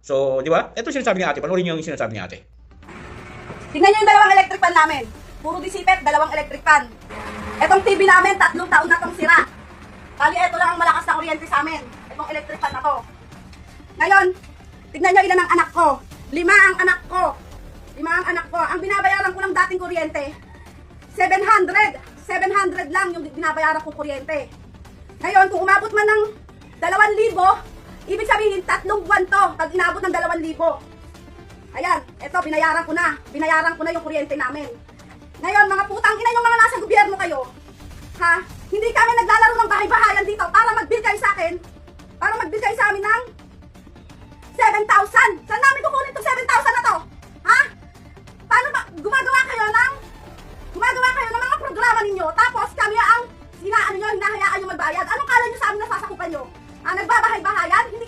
So, di ba? Ito sinasabi ni ate. Panoorin niyo yung sinasabi ni ate. Tignan nyo yung dalawang electric fan namin. Puro disipet, dalawang electric fan. Etong TV namin, 3 taon na itong sira. Bali, eto lang ang malakas na kuryente sa amin. Etong electric fan na to. Ngayon, tignan nyo ilan ang anak ko. 5 ang anak ko. 5 ang anak ko. Ang binabayaran ko lang dating kuryente, 700. 700 lang yung binabayaran ko kuryente. Ngayon, kung umabot man ng 2,000, ibig sabihin, 3 buwan to, pag inabot ng 2,000. Ayan, eto, binayaran ko na. Binayaran ko na yung kuryente namin. Ngayon, mga putang ina yung mga nasa gobyerno kayo, ha? Hindi kami naglalaro ng bahay-bahayan dito para mag-bill kayo sa akin. Para mag-bill kayo sa amin ng 7,000. Saan namin kukunin itong 7,000 na to? Ha? Paano ba? Gumagawa kayo ng mga programa ninyo, tapos kami ang hinahayaan nyo magbayad. Anong kala nyo sa amin nasasakupan nyo? Nagbabahay-bahayan? Hindi